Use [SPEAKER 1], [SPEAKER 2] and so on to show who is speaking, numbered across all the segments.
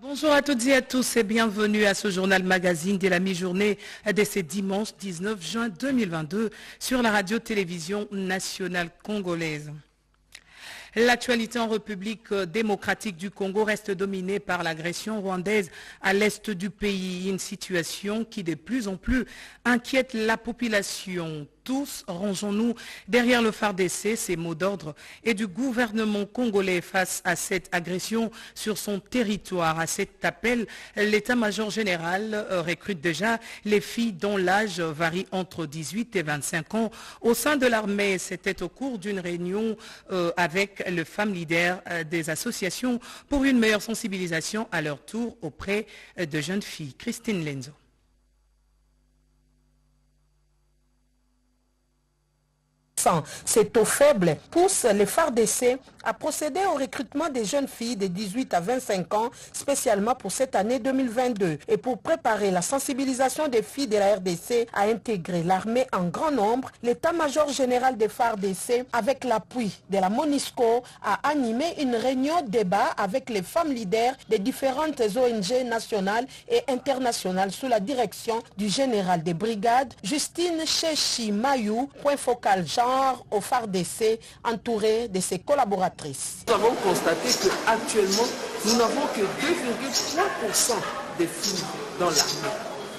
[SPEAKER 1] Bonjour à toutes et à tous et bienvenue à ce journal magazine de la mi-journée de ce dimanche 19 juin 2022 sur la radio-télévision nationale congolaise. L'actualité en République démocratique du Congo reste dominée par l'agression rwandaise à l'est du pays, une situation qui de plus en plus inquiète la population. Tous rangeons-nous derrière le FARDC, ces mots d'ordre et du gouvernement congolais face à cette agression sur son territoire. À cet appel, l'état-major général recrute déjà les filles dont l'âge varie entre 18 et 25 ans au sein de l'armée. C'était au cours d'une réunion avec les femmes leaders des associations pour une meilleure sensibilisation à leur tour auprès de jeunes filles. Christine Lenzo.
[SPEAKER 2] Ces taux faibles poussent les FARDC à procéder au recrutement des jeunes filles de 18 à 25 ans, spécialement pour cette année 2022. Et pour préparer la sensibilisation des filles de la RDC à intégrer l'armée en grand nombre, l'état-major général des FARDC, avec l'appui de la MONUSCO, a animé une réunion débat avec les femmes leaders des différentes ONG nationales et internationales sous la direction du général des brigades, Justine Chechi Mayou, point focal genre au FARDC, entouré de ses collaborateurs.
[SPEAKER 3] Nous avons constaté qu'actuellement, nous n'avons que 2,3% des filles dans l'armée.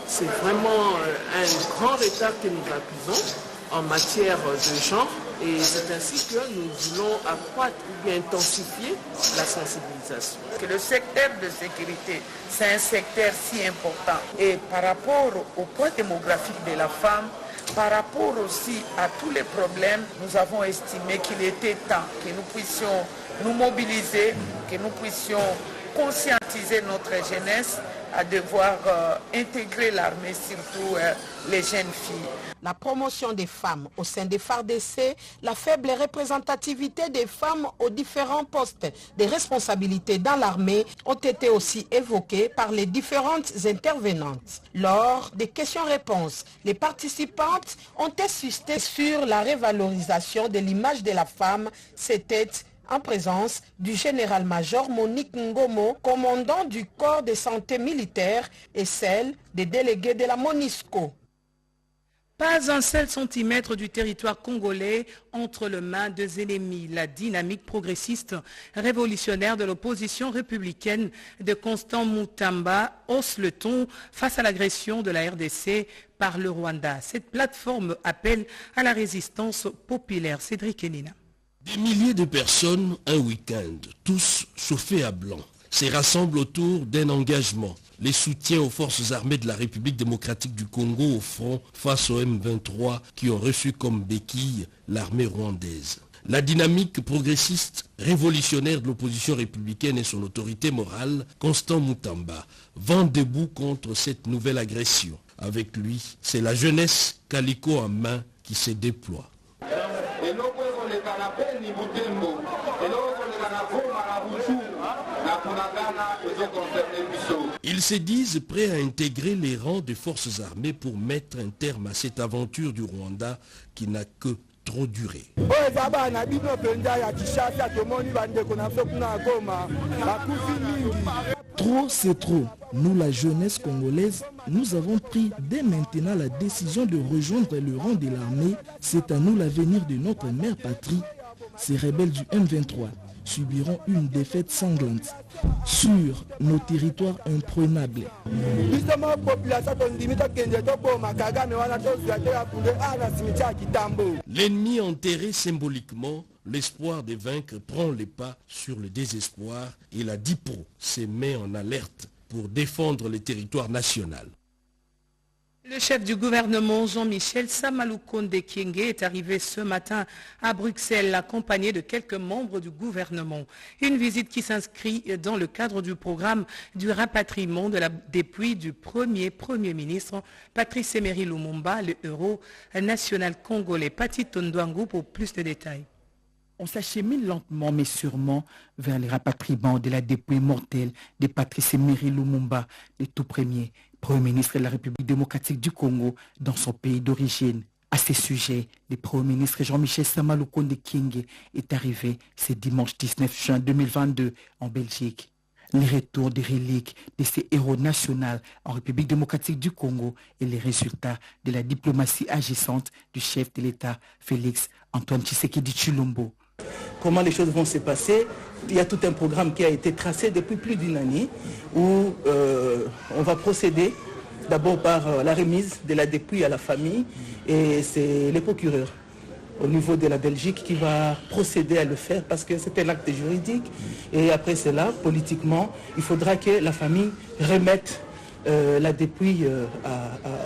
[SPEAKER 3] C'est vraiment un grand retard que nous accusons en matière de genre et c'est ainsi que nous voulons accroître ou bien intensifier la sensibilisation.
[SPEAKER 4] Le secteur de sécurité, c'est un secteur si important et par rapport au poids démographique de la femme, par rapport aussi à tous les problèmes, nous avons estimé qu'il était temps que nous puissions nous mobiliser, que nous puissions conscientiser notre jeunesse à devoir intégrer l'armée, surtout les jeunes filles.
[SPEAKER 2] La promotion des femmes au sein des FARDC, la faible représentativité des femmes aux différents postes de responsabilité dans l'armée ont été aussi évoquées par les différentes intervenantes. Lors des questions-réponses, les participantes ont insisté sur la révalorisation de l'image de la femme. C'était en présence du général-major Monique Ngomo, commandant du corps de santé militaire, et celle des délégués de la MONUSCO.
[SPEAKER 1] Pas un seul centimètre du territoire congolais entre les mains des ennemis. La dynamique progressiste révolutionnaire de l'opposition républicaine de Constant Mutamba hausse le ton face à l'agression de la RDC par le Rwanda. Cette plateforme appelle à la résistance populaire. Cédric Enina.
[SPEAKER 5] Des milliers de personnes, un week-end, tous chauffés à blanc, se rassemblent autour d'un engagement, les soutiens aux forces armées de la République démocratique du Congo au front face aux M23 qui ont reçu comme béquille l'armée rwandaise. La dynamique progressiste révolutionnaire de l'opposition républicaine et son autorité morale, Constant Mutamba, vent debout contre cette nouvelle agression. Avec lui, c'est la jeunesse calicot en main qui se déploie. Ils se disent prêts à intégrer les rangs des forces armées pour mettre un terme à cette aventure du Rwanda qui n'a que trop duré.
[SPEAKER 6] Trop, c'est trop. Nous, la jeunesse congolaise, nous avons pris dès maintenant la décision de rejoindre le rang de l'armée. C'est à nous l'avenir de notre mère patrie. Ces rebelles du M23 subiront une défaite sanglante sur nos territoires imprenables.
[SPEAKER 5] L'ennemi enterré symboliquement, l'espoir de vaincre prend les pas sur le désespoir et la DIPRO se met en alerte pour défendre le territoire national.
[SPEAKER 1] Le chef du gouvernement Jean-Michel Samalukonde Kyenge est arrivé ce matin à Bruxelles accompagné de quelques membres du gouvernement. Une visite qui s'inscrit dans le cadre du programme du rapatriement de la dépouille du Premier ministre Patrice Emery Lumumba, le héros national congolais. Pati Tondouangou pour plus de détails.
[SPEAKER 7] On s'achemine lentement mais sûrement vers le rapatriement de la dépouille mortelle de Patrice Emery Lumumba, le tout premier ministre de la République démocratique du Congo dans son pays d'origine. À ce sujet, le Premier ministre Jean-Michel Samalukonde Kyenge est arrivé ce dimanche 19 juin 2022 en Belgique. les retours des reliques de ces héros nationaux en République démocratique du Congo et les résultats de la diplomatie agissante du chef de l'État, Félix Antoine Tshisekedi Tshilombo.
[SPEAKER 8] Comment les choses vont se passer? Il y a tout un programme qui a été tracé depuis plus d'une année où on va procéder d'abord par la remise de la dépouille à la famille, et c'est les procureurs au niveau de la Belgique qui va procéder à le faire parce que c'est un acte juridique, et après cela, politiquement, il faudra que la famille remette la dépouille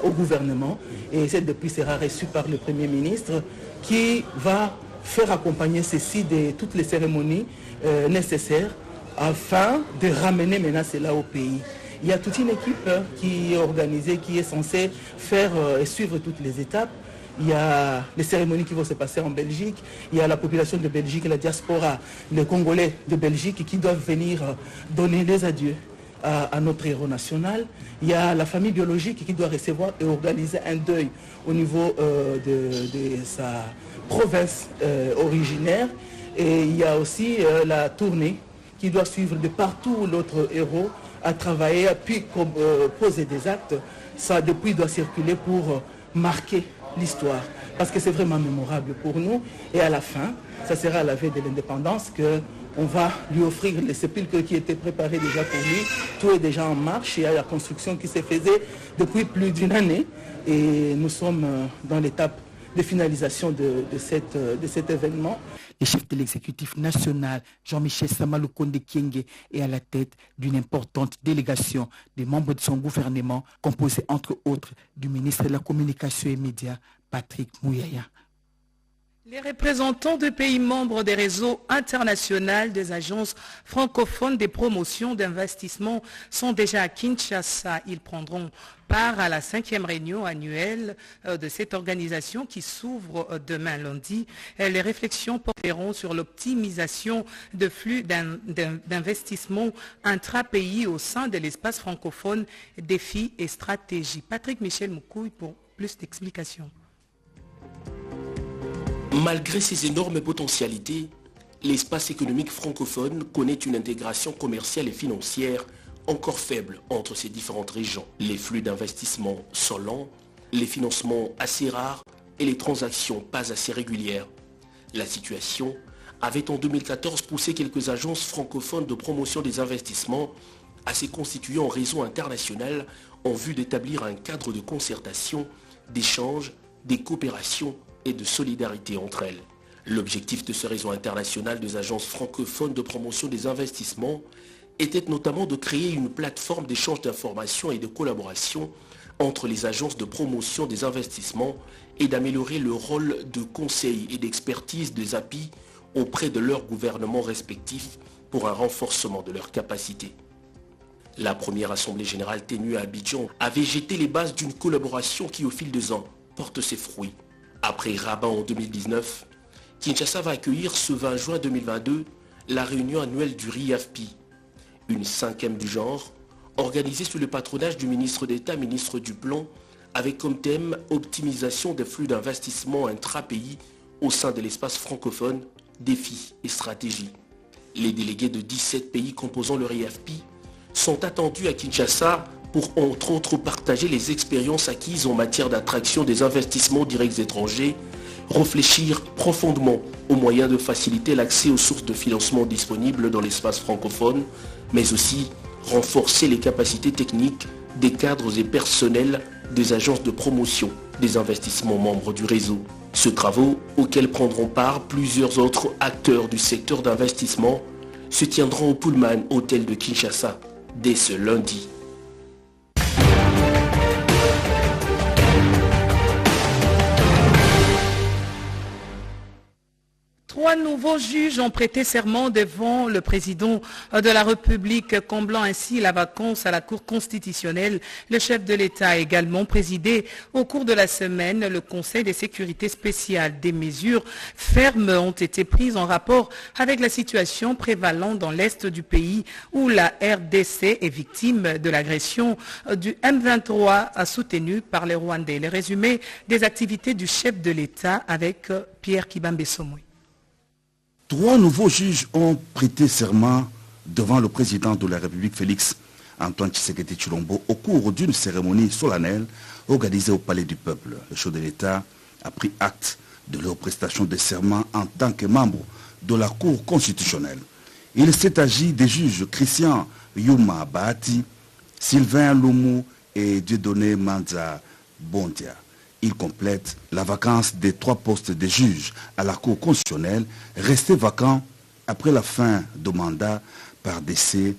[SPEAKER 8] au gouvernement, et cette dépouille sera reçue par le Premier ministre qui va faire accompagner ceci de toutes les cérémonies nécessaires afin de ramener maintenant cela au pays. Il y a toute une équipe qui est organisée, qui est censée faire et suivre toutes les étapes. Il y a les cérémonies qui vont se passer en Belgique, il y a la population de Belgique, la diaspora, les Congolais de Belgique qui doivent venir donner les adieux à notre héros national. Il y a la famille biologique qui doit recevoir et organiser un deuil au niveau de sa province originaire. Et il y a aussi la tournée qui doit suivre de partout où notre héros a travaillé, puis poser des actes. Sa dépouille doit circuler pour marquer l'histoire, parce que c'est vraiment mémorable pour nous. Et à la fin, ça sera à la veille de l'indépendance qu'on va lui offrir le sépulcre qui était préparé déjà pour lui. Tout est déjà en marche, il y a la construction qui se faisait depuis plus d'une année, et nous sommes dans l'étape de finalisation de cet événement.
[SPEAKER 7] Le chef de l'exécutif national, Jean-Michel Samalukonde Kyenge, est à la tête d'une importante délégation des membres de son gouvernement, composée entre autres du ministre de la Communication et Médias, Patrick Mouyaya.
[SPEAKER 1] Les représentants de pays membres des réseaux internationaux des agences francophones des promotions d'investissement sont déjà à Kinshasa. Ils prendront part à la 5e réunion annuelle de cette organisation qui s'ouvre demain lundi. Les réflexions porteront sur l'optimisation de flux d'investissement intra-pays au sein de l'espace francophone, défis et stratégies. Patrick Michel Moukouy pour plus d'explications.
[SPEAKER 5] Malgré ses énormes potentialités, l'espace économique francophone connaît une intégration commerciale et financière encore faible entre ces différentes régions. Les flux d'investissement sont lents, les financements assez rares et les transactions pas assez régulières. La situation avait en 2014 poussé quelques agences francophones de promotion des investissements à se constituer en réseau international en vue d'établir un cadre de concertation, d'échange, de coopération et de solidarité entre elles. L'objectif de ce réseau international des agences francophones de promotion des investissements était notamment de créer une plateforme d'échange d'informations et de collaboration entre les agences de promotion des investissements et d'améliorer le rôle de conseil et d'expertise des API auprès de leurs gouvernements respectifs pour un renforcement de leurs capacités. La première assemblée générale tenue à Abidjan avait jeté les bases d'une collaboration qui au fil des ans porte ses fruits. Après Rabat en 2019, Kinshasa va accueillir ce 20 juin 2022 la réunion annuelle du RIAFPI, une 5e du genre, organisée sous le patronage du ministre d'État, ministre du Plan, avec comme thème optimisation des flux d'investissement intra-pays au sein de l'espace francophone, défis et stratégies. Les délégués de 17 pays composant le RIAFPI sont attendus à Kinshasa pour entre autres partager les expériences acquises en matière d'attraction des investissements directs étrangers, réfléchir profondément aux moyens de faciliter l'accès aux sources de financement disponibles dans l'espace francophone, mais aussi renforcer les capacités techniques des cadres et personnels des agences de promotion des investissements membres du réseau. Ce travaux, auxquels prendront part plusieurs autres acteurs du secteur d'investissement, se tiendront au Pullman Hotel de Kinshasa dès ce lundi.
[SPEAKER 1] 3 nouveaux juges ont prêté serment devant le président de la République, comblant ainsi la vacance à la Cour constitutionnelle. Le chef de l'État a également présidé au cours de la semaine le Conseil de sécurité spéciale. Des mesures fermes ont été prises en rapport avec la situation prévalant dans l'est du pays où la RDC est victime de l'agression du M23 soutenue par les Rwandais. Le résumé des activités du chef de l'État avec Pierre Kibambe Somoui.
[SPEAKER 9] 3 nouveaux juges ont prêté serment devant le président de la République Félix Antoine Tshisekedi Tshilombo au cours d'une cérémonie solennelle organisée au Palais du Peuple. Le chef de l'État a pris acte de leur prestation de serment en tant que membre de la Cour constitutionnelle. Il s'est agi des juges Christian Yuma Bahati, Sylvain Loumou et Dieudonné Manza Bondia. Il complète la vacance des 3 postes de juges à la Cour constitutionnelle, restés vacants après la fin de mandat par décès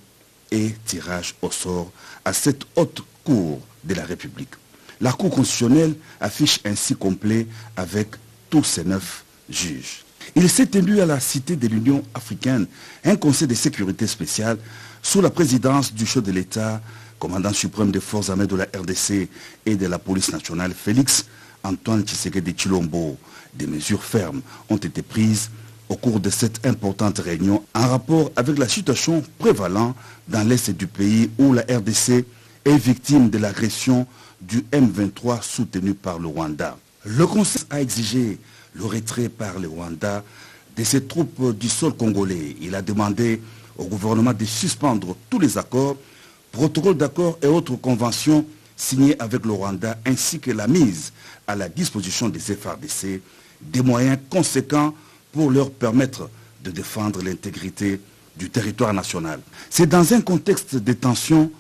[SPEAKER 9] et tirage au sort à cette haute Cour de la République. La Cour constitutionnelle affiche ainsi complet avec tous ses 9 juges. Il s'est tenu à la Cité de l'Union africaine un conseil de sécurité spécial sous la présidence du chef de l'État, commandant suprême des forces armées de la RDC et de la police nationale, Félix Antoine Tshisekedi Tshilombo. Des mesures fermes ont été prises au cours de cette importante réunion en rapport avec la situation prévalente dans l'est du pays où la RDC est victime de l'agression du M23 soutenu par le Rwanda. Le Conseil a exigé le retrait par le Rwanda de ses troupes du sol congolais. Il a demandé au gouvernement de suspendre tous les accords, protocoles d'accord et autres conventions signées avec le Rwanda, ainsi que la mise à la disposition des FARDC des moyens conséquents pour leur permettre de défendre l'intégrité du territoire national. C'est dans un contexte de tension,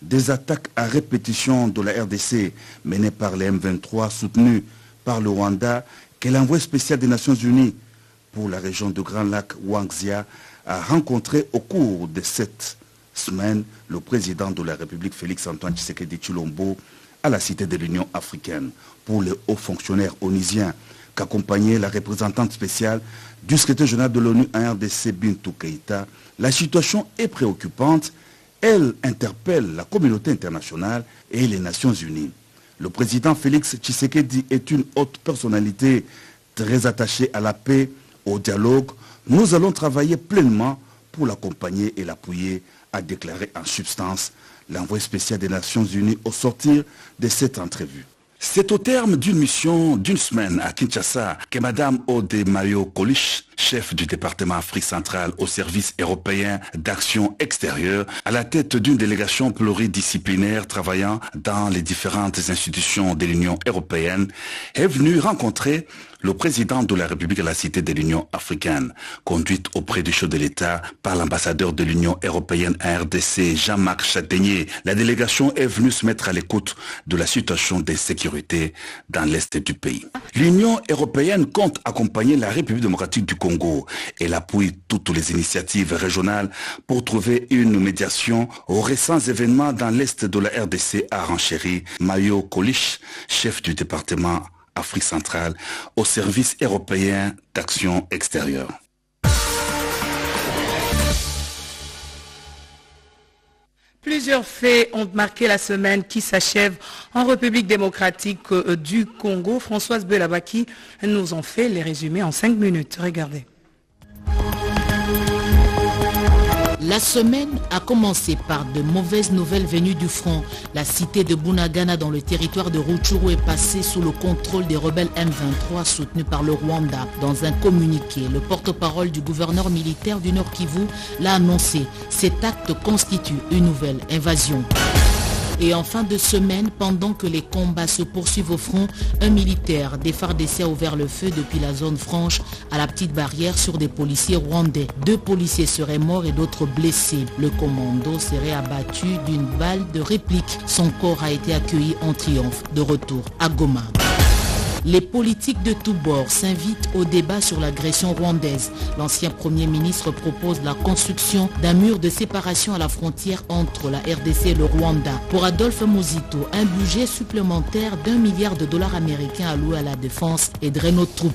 [SPEAKER 9] des attaques à répétition de la RDC menées par les M23 soutenues par le Rwanda que l'envoyé spécial des Nations Unies pour la région de Grand Lac, Wangzia, a rencontré au cours de cette semaine le président de la République Félix Antoine Tshisekedi Tshilombo à la Cité de l'Union africaine. Pour les hauts fonctionnaires onisiens qu'accompagnait la représentante spéciale du secrétaire général de l'ONU en RDC, Bintou Keïta, la situation est préoccupante. Elle interpelle la communauté internationale et les Nations Unies. Le président Félix Tshisekedi est une haute personnalité très attachée à la paix, au dialogue. Nous allons travailler pleinement pour l'accompagner et l'appuyer, a déclaré en substance l'envoyé spécial des Nations Unies au sortir de cette entrevue. C'est au terme d'une mission d'une semaine à Kinshasa que Mme Ode Mario Kolish, chef du département Afrique centrale au service européen d'action extérieure, à la tête d'une délégation pluridisciplinaire travaillant dans les différentes institutions de l'Union européenne, est venue rencontrer le président de la République à la Cité de l'Union africaine, conduite auprès du chef de l'État par l'ambassadeur de l'Union européenne à RDC, Jean-Marc Châtaignier. La délégation est venue se mettre à l'écoute de la situation de sécurité dans l'est du pays. L'Union européenne compte accompagner la République démocratique du Congo. Elle appuie toutes les initiatives régionales pour trouver une médiation aux récents événements dans l'est de la RDC, a renchéri Mayo Kolish, chef du département Afrique centrale au service européen d'action extérieure.
[SPEAKER 1] Plusieurs faits ont marqué la semaine qui s'achève en République démocratique du Congo. Françoise Belabaki nous en fait les résumés en 5 minutes. Regardez.
[SPEAKER 10] La semaine a commencé par de mauvaises nouvelles venues du front. La cité de Bunagana dans le territoire de Rutshuru est passée sous le contrôle des rebelles M23 soutenus par le Rwanda. Dans un communiqué, le porte-parole du gouverneur militaire du Nord Kivu l'a annoncé. Cet acte constitue une nouvelle invasion. Et en fin de semaine, pendant que les combats se poursuivent au front, un militaire des FARDC a ouvert le feu depuis la zone franche à la petite barrière sur des policiers rwandais. 2 policiers seraient morts et d'autres blessés. Le commando serait abattu d'une balle de réplique. Son corps a été accueilli en triomphe de retour à Goma. Les politiques de tous bords s'invitent au débat sur l'agression rwandaise. L'ancien Premier ministre propose la construction d'un mur de séparation à la frontière entre la RDC et le Rwanda. Pour Adolphe Muzito, un budget supplémentaire d'1 milliard de dollars américains alloué à la défense aiderait nos troupes.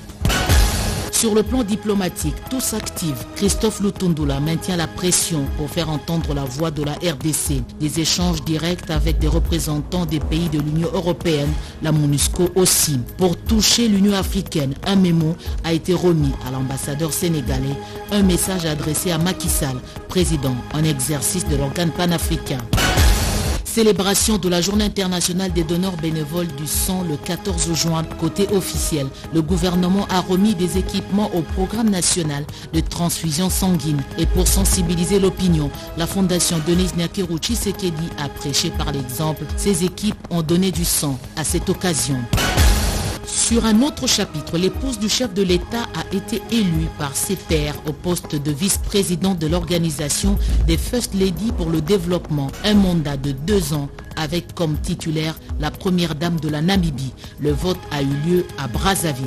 [SPEAKER 10] Sur le plan diplomatique, tout s'active. Christophe Lutundula maintient la pression pour faire entendre la voix de la RDC. Des échanges directs avec des représentants des pays de l'Union européenne, la MONUSCO aussi. Pour toucher l'Union africaine, un mémo a été remis à l'ambassadeur sénégalais. Un message adressé à Macky Sall, président en exercice de l'organe panafricain. Célébration de la Journée internationale des donneurs bénévoles du sang le 14 juin. Côté officiel, le gouvernement a remis des équipements au programme national de transfusion sanguine. Et pour sensibiliser l'opinion, la fondation Denis Nyakeru Tshisekedi a prêché par l'exemple. Ces équipes ont donné du sang à cette occasion. Sur un autre chapitre, l'épouse du chef de l'État a été élue par ses pairs au poste de vice-présidente de l'organisation des First Lady pour le développement. Un mandat de 2 ans avec comme titulaire la première dame de la Namibie. Le vote a eu lieu à Brazzaville.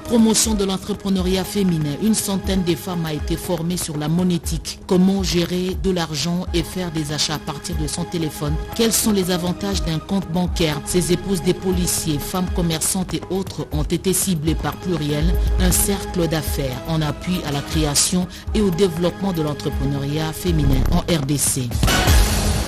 [SPEAKER 10] Promotion de l'entrepreneuriat féminin. Une centaine de femmes a été formée sur la monétique. Comment gérer de l'argent et faire des achats à partir de son téléphone. Quels sont les avantages d'un compte bancaire. Ces épouses des policiers, femmes commerçantes et autres ont été ciblées par Pluriel. Un cercle d'affaires en appui à la création et au développement de l'entrepreneuriat féminin en RDC.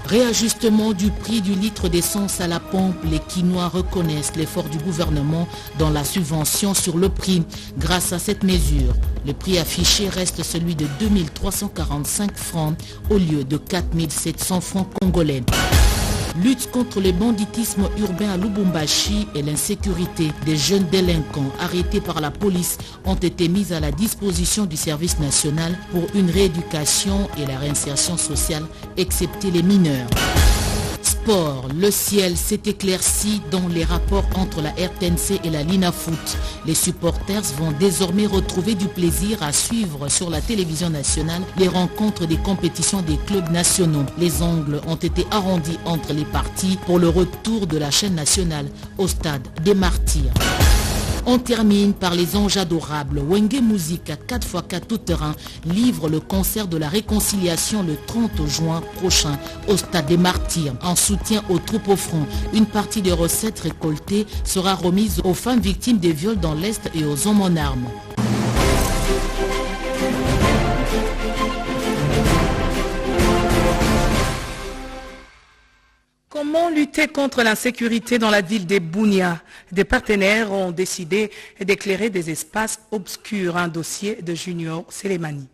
[SPEAKER 10] Réajustement du prix du litre d'essence à la pompe, les Quinois reconnaissent l'effort du gouvernement dans la subvention sur le prix. Grâce à cette mesure, le prix affiché reste celui de 2345 francs au lieu de 4700 francs congolais. Lutte contre le banditisme urbain à Lubumbashi et l'insécurité. Des jeunes délinquants arrêtés par la police ont été mis à la disposition du service national pour une rééducation et la réinsertion sociale, excepté les mineurs. Sport, le ciel s'est éclairci dans les rapports entre la RTNC et la Linafoot. Les supporters vont désormais retrouver du plaisir à suivre sur la télévision nationale les rencontres des compétitions des clubs nationaux. Les angles ont été arrondis entre les parties pour le retour de la chaîne nationale au stade des Martyrs. On termine par les anges adorables. Wenge Musique à 4x4 tout-terrain livre le concert de la réconciliation le 30 juin prochain au stade des Martyrs. En soutien aux troupes au front, une partie des recettes récoltées sera remise aux femmes victimes des viols dans l'Est et aux hommes en armes.
[SPEAKER 1] Comment lutter contre l'insécurité dans la ville de Bunia? Des partenaires ont décidé d'éclairer des espaces obscurs. Un dossier de Junior Selemani.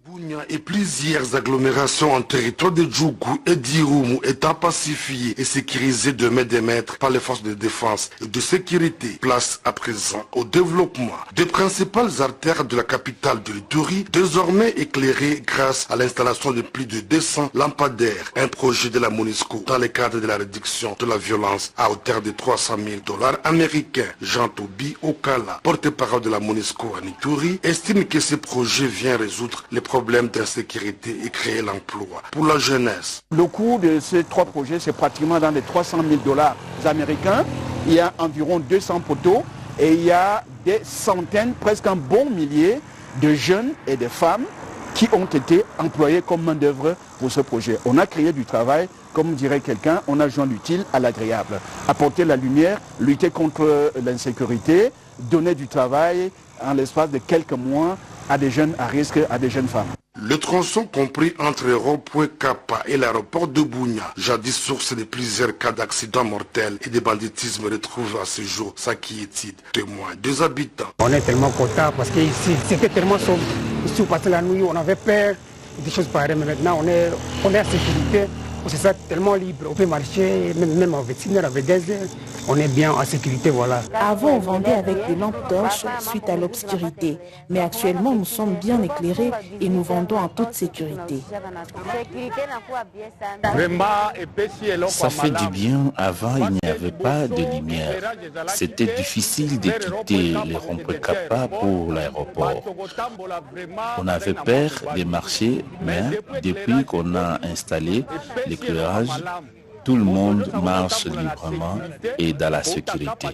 [SPEAKER 11] Bunia et plusieurs agglomérations en territoire de Djougou et d'Irumu étant pacifiées et sécurisées de mai des mètres par les forces de défense et de sécurité. Place à présent au développement des principales artères de la capitale de l'Ituri, désormais éclairées grâce à l'installation de plus de 200 lampadaires. Un projet de la MONUSCO dans le cadre de la réduction de la violence à hauteur de $300,000 américains. Jean Tobi Okala, porte-parole de la MONUSCO en Ituri, estime que ce projet vient résoudre les problèmes d'insécurité et créer l'emploi pour la jeunesse.
[SPEAKER 12] Le coût de ces 3 projets, c'est pratiquement dans les $300,000 américains. Il y a environ 200 poteaux et il y a des centaines, presque un bon millier de jeunes et de femmes qui ont été employés comme main d'œuvre pour ce projet. On a créé du travail, comme dirait quelqu'un, on a joint l'utile à l'agréable. Apporter la lumière, lutter contre l'insécurité, donner du travail en l'espace de quelques mois à des jeunes à risque, à des jeunes femmes.
[SPEAKER 11] Le tronçon compris entre rond-point Kappa et l'aéroport de Bunia, jadis source de plusieurs cas d'accidents mortels et de banditisme, retrouve à ce jour sa quiétude. Témoin des habitants.
[SPEAKER 13] On est tellement contents parce que ici, c'était tellement sombre. Ici, on passait la nuit, on avait peur, des choses pareilles, mais maintenant on est en sécurité. On se sent tellement libre, on peut marcher, même en 21 heures, avec 2 heures, on est bien en sécurité, voilà.
[SPEAKER 14] Avant, on vendait avec des lampes torches suite à l'obscurité, mais actuellement, nous sommes bien éclairés et nous vendons en toute sécurité.
[SPEAKER 15] Ça fait du bien, avant il n'y avait pas de lumière. C'était difficile de quitter les ronds-points Kappa pour l'aéroport. On avait peur de marcher, mais depuis qu'on a installé l'éclairage, tout le monde marche librement et dans la sécurité.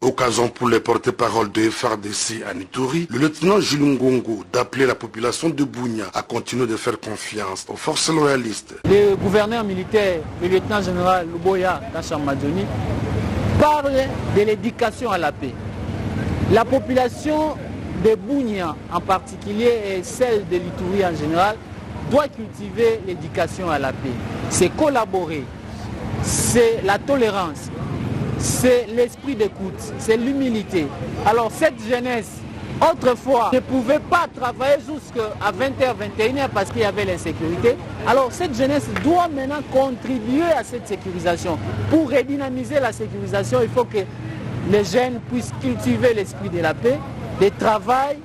[SPEAKER 11] Occasion pour les porte-parole de FARDC à Ituri, le lieutenant Jules Ngongo d'appeler la population de Bunia à continuer de faire confiance aux forces loyalistes.
[SPEAKER 16] Le gouverneur militaire, le lieutenant général Luboya Kashamadjoni, parle de l'éducation à la paix. La population de Bunia en particulier et celle de l'Ituri en général doit cultiver l'éducation à la paix. C'est collaborer, c'est la tolérance, c'est l'esprit d'écoute, c'est l'humilité. Alors cette jeunesse autrefois ne pouvaient pas travailler jusqu'à 20h, 21h parce qu'il y avait l'insécurité. Alors cette jeunesse doit maintenant contribuer à cette sécurisation. Pour redynamiser la sécurisation, il faut que les jeunes puissent cultiver l'esprit de la paix, de travail,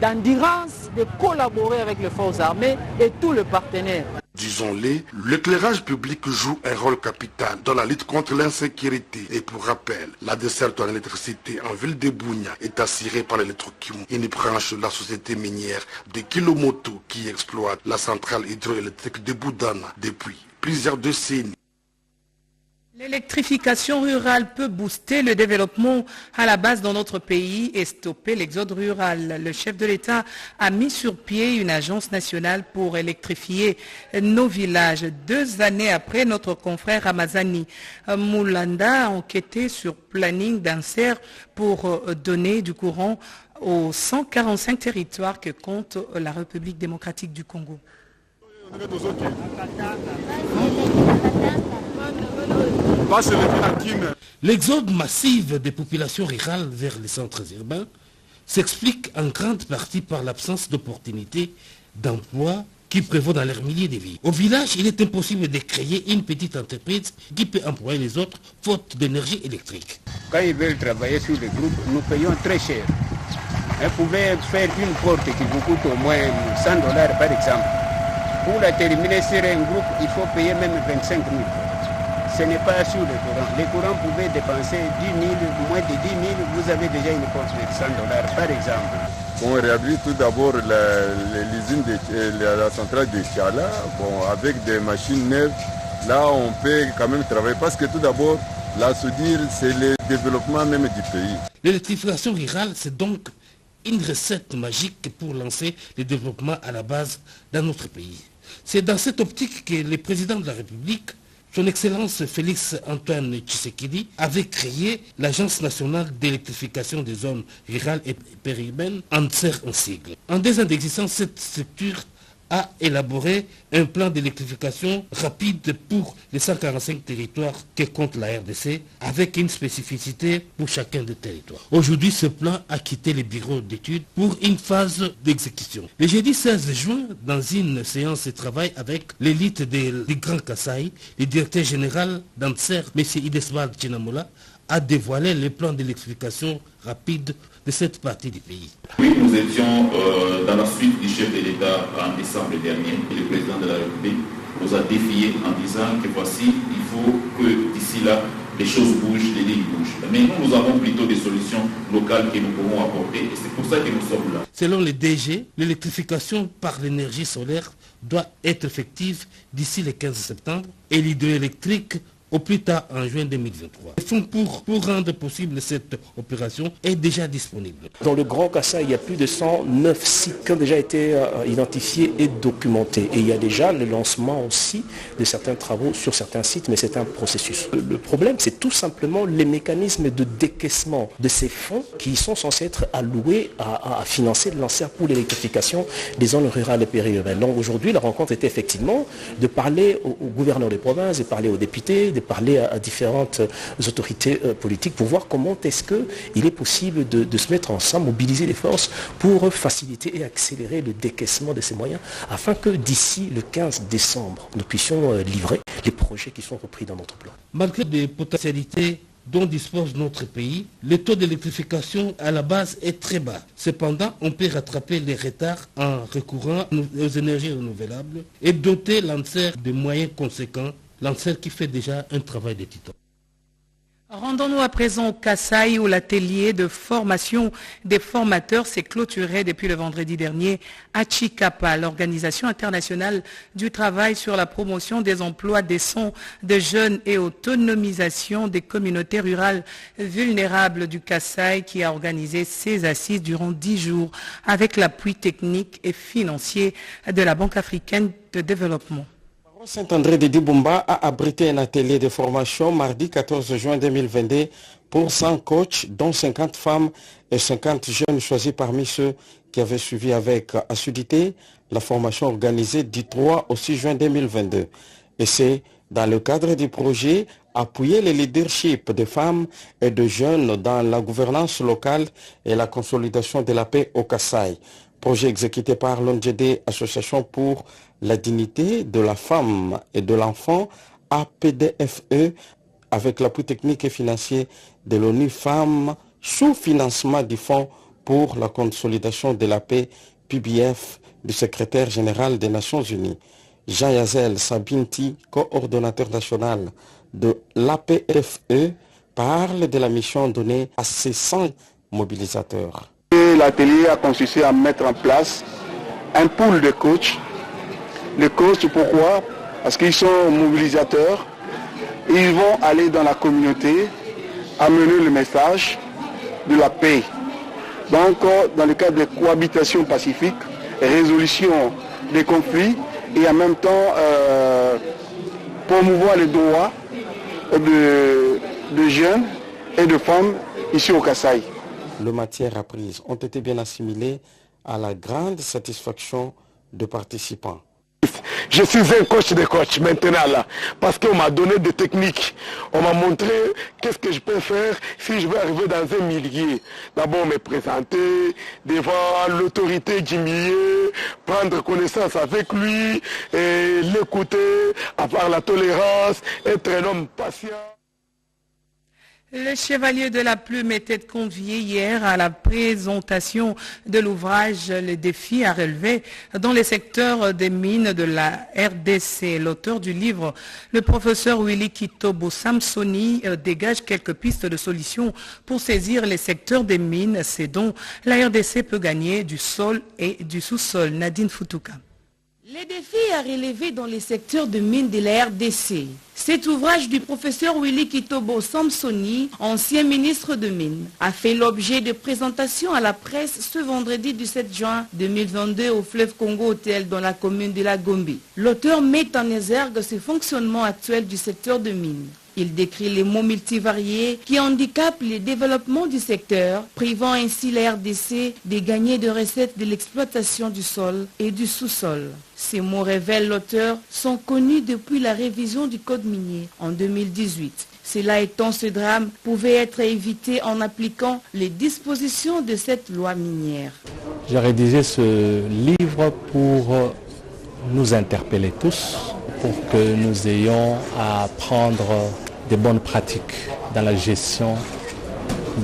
[SPEAKER 16] d'endurance, de collaborer avec les forces armées et tous les partenaires.
[SPEAKER 11] Disons-le, l'éclairage public joue un rôle capital dans la lutte contre l'insécurité. Et pour rappel, la desserte en électricité en ville de Bunia est assurée par l'Électrokim, une branche de la société minière de Kilomoto qui exploite la centrale hydroélectrique de Boudana depuis plusieurs décennies.
[SPEAKER 1] L'électrification rurale peut booster le développement à la base dans notre pays et stopper l'exode rural. Le chef de l'État a mis sur pied une agence nationale pour électrifier nos villages. 2 années après, notre confrère Ramazani Moulanda a enquêté sur planning d'Anser pour donner du courant aux 145 territoires que compte la République démocratique du Congo.
[SPEAKER 5] L'exode massif des populations rurales vers les centres urbains s'explique en grande partie par l'absence d'opportunités d'emploi qui prévaut dans leur milieu de vie. Au village, il est impossible de créer une petite entreprise qui peut employer les autres faute d'énergie électrique.
[SPEAKER 17] Quand ils veulent travailler sur le groupe, nous payons très cher. Ils pouvaient faire une porte qui vous coûte au moins $100 par exemple. Pour la terminer sur un groupe, il faut payer même 25 000. Ce n'est pas sur le courant. Les courants pouvaient dépenser 10 000, moins de 10 000, vous avez déjà une porte de $100 par exemple.
[SPEAKER 18] On réhabilite tout d'abord l'usine de la centrale de Chiala, avec des machines neuves. Là, on peut quand même travailler parce que tout d'abord, la soudure, c'est le développement même du pays.
[SPEAKER 5] L'électrification rurale, c'est donc une recette magique pour lancer le développement à la base dans notre pays. C'est dans cette optique que le président de la République, son Excellence Félix Antoine Tshisekedi, avait créé l'Agence nationale d'électrification des zones rurales et périurbaines, ANSER en sigle. En 2 ans d'existence, cette structure a élaboré un plan d'électrification rapide pour les 145 territoires que compte la RDC, avec une spécificité pour chacun des territoires. Aujourd'hui, ce plan a quitté les bureaux d'études pour une phase d'exécution. Le jeudi 16 juin, dans une séance de travail avec l'élite du Grand Kasaï, le directeur général d'ANSER, M. Ideswald Chinamola, a dévoilé le plan d'électrification rapide de cette partie du pays.
[SPEAKER 19] Oui, nous étions dans la suite du chef de l'État en décembre dernier et le président de la République nous a défié en disant que voici, il faut que d'ici là, les choses bougent, les lignes bougent. Mais nous avons plutôt des solutions locales que nous pouvons apporter et c'est pour ça que nous sommes là.
[SPEAKER 5] Selon les DG, l'électrification par l'énergie solaire doit être effective d'ici le 15 septembre et l'hydroélectrique au plus tard en juin 2023. Le fonds pour rendre possible cette opération est déjà disponible.
[SPEAKER 20] Dans le Grand Kasaï, il y a plus de 109 sites qui ont déjà été identifiés et documentés. Et il y a déjà le lancement aussi de certains travaux sur certains sites, mais c'est un processus. Le problème, c'est tout simplement les mécanismes de décaissement de ces fonds qui sont censés être alloués à financer le lanceur pour l'électrification des zones rurales et périurbaines. Donc aujourd'hui, la rencontre était effectivement de parler aux gouverneurs des provinces, de parler aux députés, de parler à différentes autorités politiques pour voir comment est-ce qu'il est possible de se mettre ensemble, mobiliser les forces pour faciliter et accélérer le décaissement de ces moyens afin que d'ici le 15 décembre, nous puissions livrer les projets qui sont repris dans notre plan.
[SPEAKER 5] Malgré des potentialités dont dispose notre pays, le taux d'électrification à la base est très bas. Cependant, on peut rattraper les retards en recourant aux énergies renouvelables et doter l'ANSER de moyens conséquents, l'ANSER qui fait déjà un travail de titan.
[SPEAKER 1] Rendons-nous à présent au Kasaï où l'atelier de formation des formateurs s'est clôturé depuis le vendredi dernier à Chikapa. L'Organisation internationale du travail sur la promotion des emplois décents de jeunes et autonomisation des communautés rurales vulnérables du Kasaï qui a organisé ses assises durant 10 jours avec l'appui technique et financier de la Banque africaine de développement.
[SPEAKER 21] Saint-André de Dibumba a abrité un atelier de formation mardi 14 juin 2022 pour 100 coachs, dont 50 femmes et 50 jeunes choisis parmi ceux qui avaient suivi avec assiduité la formation organisée du 3 au 6 juin 2022. Et c'est dans le cadre du projet appuyer le leadership des femmes et de jeunes dans la gouvernance locale et la consolidation de la paix au Kasaï. Projet exécuté par l'ONGD, Association pour la dignité de la femme et de l'enfant, APDFE, avec l'appui technique et financier de l'ONU Femmes, sous financement du Fonds pour la consolidation de la paix, PBF, du secrétaire général des Nations Unies. Jean Yazel Sabinti, coordonnateur national de l'APFE, parle de la mission donnée à ces 100 mobilisateurs.
[SPEAKER 12] L'atelier a consisté à mettre en place un pool de coachs. Les coachs, pourquoi? Parce qu'ils sont mobilisateurs. Ils vont aller dans la communauté, amener le message de la paix. Donc, dans le cadre de cohabitation pacifique, résolution des conflits et en même temps promouvoir les droits de jeunes et de femmes ici au Kasaï.
[SPEAKER 21] Les matières apprises ont été bien assimilées à la grande satisfaction des participants.
[SPEAKER 11] Je suis un coach de coach maintenant là, parce qu'on m'a donné des techniques. On m'a montré qu'est-ce que je peux faire si je veux arriver dans un milieu. D'abord me présenter devant l'autorité du milieu, prendre connaissance avec lui, et l'écouter, avoir la tolérance, être un homme patient.
[SPEAKER 1] Le Chevalier de la Plume était convié hier à la présentation de l'ouvrage « Les défis à relever dans les secteurs des mines de la RDC ». L'auteur du livre, le professeur Willy Kitobo Samsoni, dégage quelques pistes de solutions pour saisir les secteurs des mines, c'est dont la RDC peut gagner du sol et du sous-sol. Nadine Futuka.
[SPEAKER 3] Les défis à relever dans les secteurs de mines de la RDC. Cet ouvrage du professeur Willy Kitobo Samsoni, ancien ministre de Mines, a fait l'objet de présentations à la presse ce vendredi du 7 juin 2022 au Fleuve Congo Hôtel dans la commune de la Gombe. L'auteur met en exergue ce fonctionnement actuel du secteur de mines. Il décrit les maux multivariés qui handicapent le développement du secteur, privant ainsi la RDC des gagnés de recettes de l'exploitation du sol et du sous-sol. Ces mots, révèle l'auteur, sont connus depuis la révision du code minier en 2018. Cela étant, ce drame pouvait être évité en appliquant les dispositions de cette loi minière.
[SPEAKER 22] J'ai rédigé ce livre pour nous interpeller tous, pour que nous ayons à prendre des bonnes pratiques dans la gestion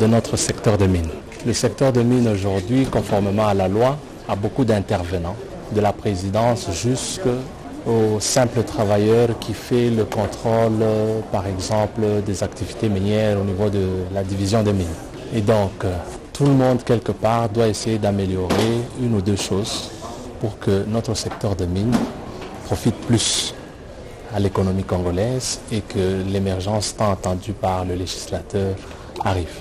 [SPEAKER 22] de notre secteur de mines. Le secteur de mines aujourd'hui, conformément à la loi, a beaucoup d'intervenants, de la présidence jusqu'au simple travailleur qui fait le contrôle, par exemple, des activités minières au niveau de la division des mines. Et donc, tout le monde, quelque part, doit essayer d'améliorer une ou deux choses pour que notre secteur de mines profite plus à l'économie congolaise et que l'émergence tant attendue par le législateur arrive.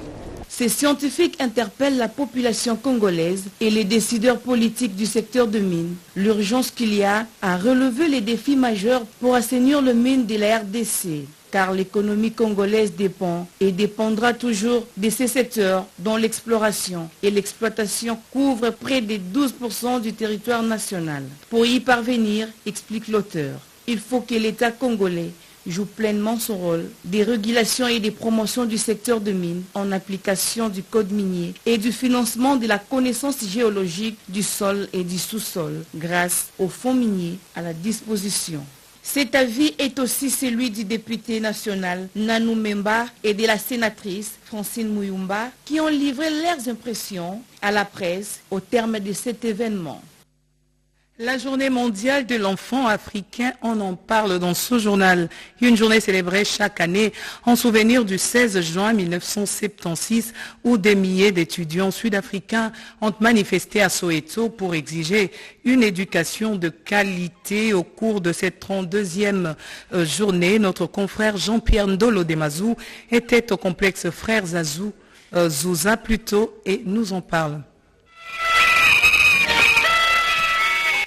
[SPEAKER 3] Ces scientifiques interpellent la population congolaise et les décideurs politiques du secteur de mines. L'urgence qu'il y a à relever les défis majeurs pour assainir le mine de la RDC. Car l'économie congolaise dépend et dépendra toujours de ces secteurs dont l'exploration et l'exploitation couvrent près de 12% du territoire national. Pour y parvenir, explique l'auteur, il faut que l'État congolais joue pleinement son rôle des régulations et des promotions du secteur de mines en application du code minier et du financement de la connaissance géologique du sol et du sous-sol grâce au fonds minier à la disposition. Cet avis est aussi celui du député national Nanou Memba et de la sénatrice Francine Mouyumba qui ont livré leurs impressions à la presse au terme de cet événement.
[SPEAKER 1] La journée mondiale de l'enfant africain, on en parle dans ce journal. Une journée célébrée chaque année en souvenir du 16 juin 1976 où des milliers d'étudiants sud-africains ont manifesté à Soweto pour exiger une éducation de qualité. Au cours de cette 32e journée, notre confrère Jean-Pierre Ndolo Demazou était au complexe Frères Zouza plutôt et nous en parle.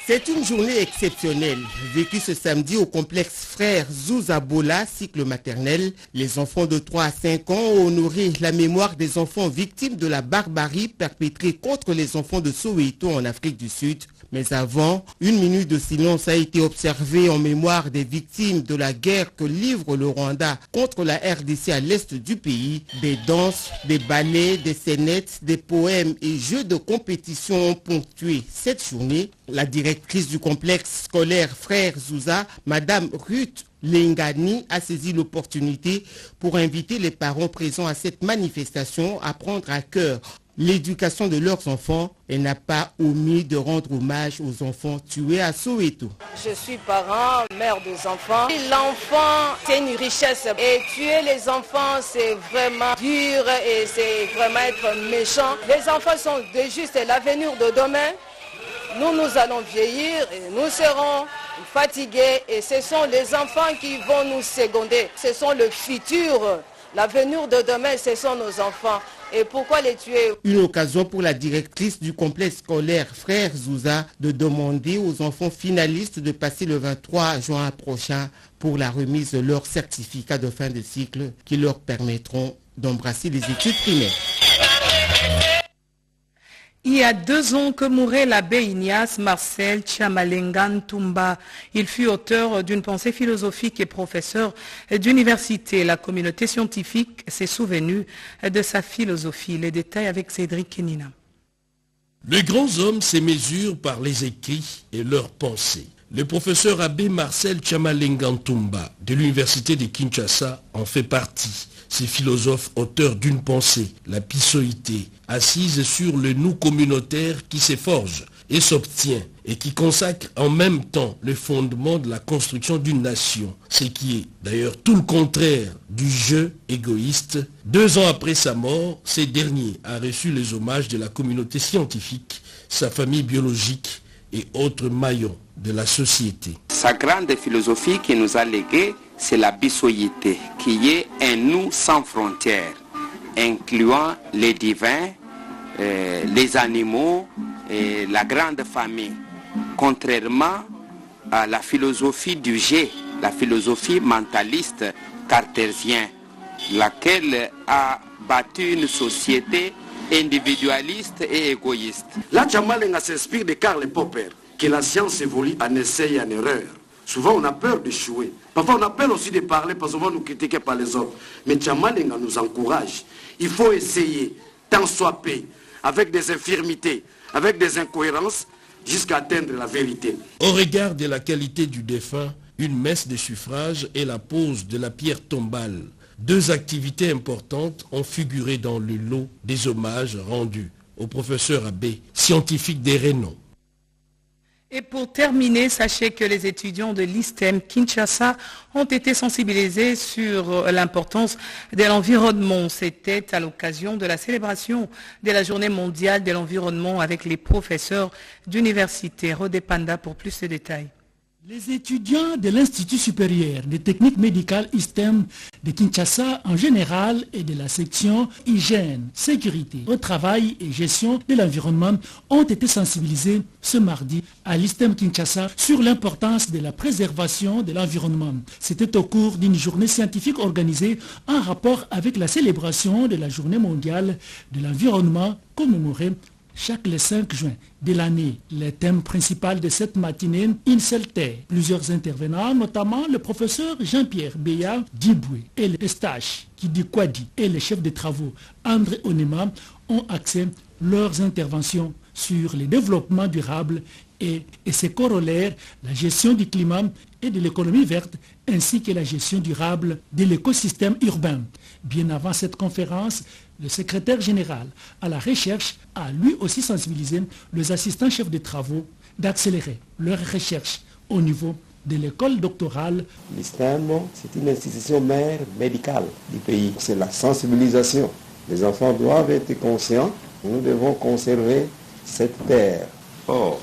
[SPEAKER 23] C'est une journée exceptionnelle, vécue ce samedi au complexe Frères Zouza-Bola, cycle maternel. Les enfants de 3 à 5 ans ont honoré la mémoire des enfants victimes de la barbarie perpétrée contre les enfants de Soweto en Afrique du Sud Mais avant, une minute de silence a été observée en mémoire des victimes de la guerre que livre le Rwanda contre la RDC à l'est du pays. Des danses, des ballets, des scénettes, des poèmes et jeux de compétition ont ponctué cette journée. La directrice du complexe scolaire Frères Zouza, Madame Ruth Lengani, a saisi l'opportunité pour inviter les parents présents à cette manifestation à prendre à cœur l'éducation de leurs enfants et n'a pas omis de rendre hommage aux enfants tués à Soweto.
[SPEAKER 2] Je suis parent, mère des enfants. L'enfant, c'est une richesse. Et tuer les enfants, c'est vraiment dur et c'est vraiment être méchant. Les enfants sont juste l'avenir de demain. Nous allons vieillir et nous serons fatigués et ce sont les enfants qui vont nous seconder. Ce sont le futur, l'avenir de demain, ce sont nos enfants. Et pourquoi les tuer?
[SPEAKER 23] Une occasion pour la directrice du complexe scolaire Frères Zouza de demander aux enfants finalistes de passer le 23 juin prochain pour la remise de leur certificat de fin de cycle qui leur permettront d'embrasser les études primaires.
[SPEAKER 1] Il y a 2 ans que mourait l'abbé Ignace Marcel Tchamalenga Ntumba. Il fut auteur d'une pensée philosophique et professeur d'université. La communauté scientifique s'est souvenue de sa philosophie. Les détails avec Cédric Kenina.
[SPEAKER 5] Les grands hommes se mesurent par les écrits et leurs pensées. Le professeur abbé Marcel Tchamalenga Ntumba de l'université de Kinshasa en fait partie. Ces philosophes auteurs d'une pensée, la pissoïté, assise sur le nous communautaire qui se forge et s'obtient et qui consacre en même temps le fondement de la construction d'une nation, ce qui est d'ailleurs tout le contraire du jeu égoïste. 2 ans après sa mort, ce dernier a reçu les hommages de la communauté scientifique, sa famille biologique et autres maillons de la société.
[SPEAKER 4] Sa grande philosophie qui nous a légué, c'est la bissoïté, qui est un nous sans frontières, incluant les divins, les animaux et la grande famille. Contrairement à la philosophie du G, la philosophie mentaliste cartésienne, laquelle a battu une société individualiste et égoïste.
[SPEAKER 6] Là, Tchamalenga s'inspire de Karl Popper, que la science évolue en essai et en erreur. Souvent, on a peur d'échouer. Parfois, on a peur aussi de parler parce qu'on va nous critiquer par les autres. Mais Tchamalenga nous encourage. Il faut essayer, tant soit peu, avec des infirmités, avec des incohérences, jusqu'à atteindre la vérité.
[SPEAKER 5] Au regard de la qualité du défunt, une messe de suffrage et la pose de la pierre tombale, 2 activités importantes ont figuré dans le lot des hommages rendus au professeur abbé, scientifique des renom.
[SPEAKER 1] Et pour terminer, sachez que les étudiants de l'ISTEM Kinshasa ont été sensibilisés sur l'importance de l'environnement. C'était à l'occasion de la célébration de la Journée mondiale de l'environnement avec les professeurs d'université. Rodé Panda pour plus de détails.
[SPEAKER 24] Les étudiants de l'Institut supérieur des techniques médicales ISTEM de Kinshasa en général et de la section hygiène, sécurité au travail et gestion de l'environnement ont été sensibilisés ce mardi à l'ISTEM Kinshasa sur l'importance de la préservation de l'environnement. C'était au cours d'une journée scientifique organisée en rapport avec la célébration de la Journée mondiale de l'environnement commémorée chaque le 5 juin de l'année. Le thème principal de cette matinée, une seule terre. Plusieurs intervenants, notamment le professeur Jean-Pierre Béa Diboué et le Estache Kidi Kwadi et le chef de travaux André Onema ont axé leurs interventions sur le développement durable et ses corollaires, la gestion du climat et de l'économie verte, ainsi que la gestion durable de l'écosystème urbain. Bien avant cette conférence, le secrétaire général à la recherche a lui aussi sensibilisé les assistants chefs de travaux d'accélérer leur recherche au niveau de l'école doctorale.
[SPEAKER 25] L'ISTEM, c'est une institution mère médicale du pays. C'est la sensibilisation. Les enfants doivent être conscients. Nous devons conserver cette terre. Or,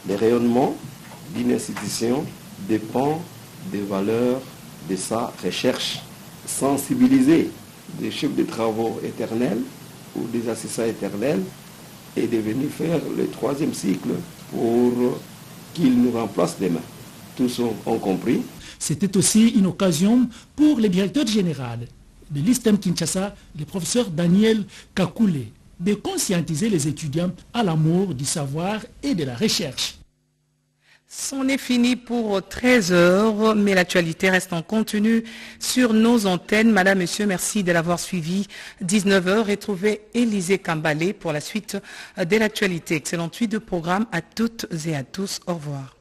[SPEAKER 25] le rayonnement d'une institution dépend des valeurs de sa recherche. Sensibiliser des chefs de travaux éternels ou des assistants éternels et de venir faire le 3e cycle pour qu'ils nous remplacent demain. Tous ont compris.
[SPEAKER 24] C'était aussi une occasion pour le directeur général de l'ISTEM Kinshasa, le professeur Daniel Kakoulé, de conscientiser les étudiants à l'amour du savoir et de la recherche.
[SPEAKER 1] C'en est fini pour 13 heures, mais l'actualité reste en continu sur nos antennes. Madame, Monsieur, merci de l'avoir suivi. 19 heures, retrouvez Élisée Kambalé pour la suite de l'actualité. Excellente suite de programme à toutes et à tous. Au revoir.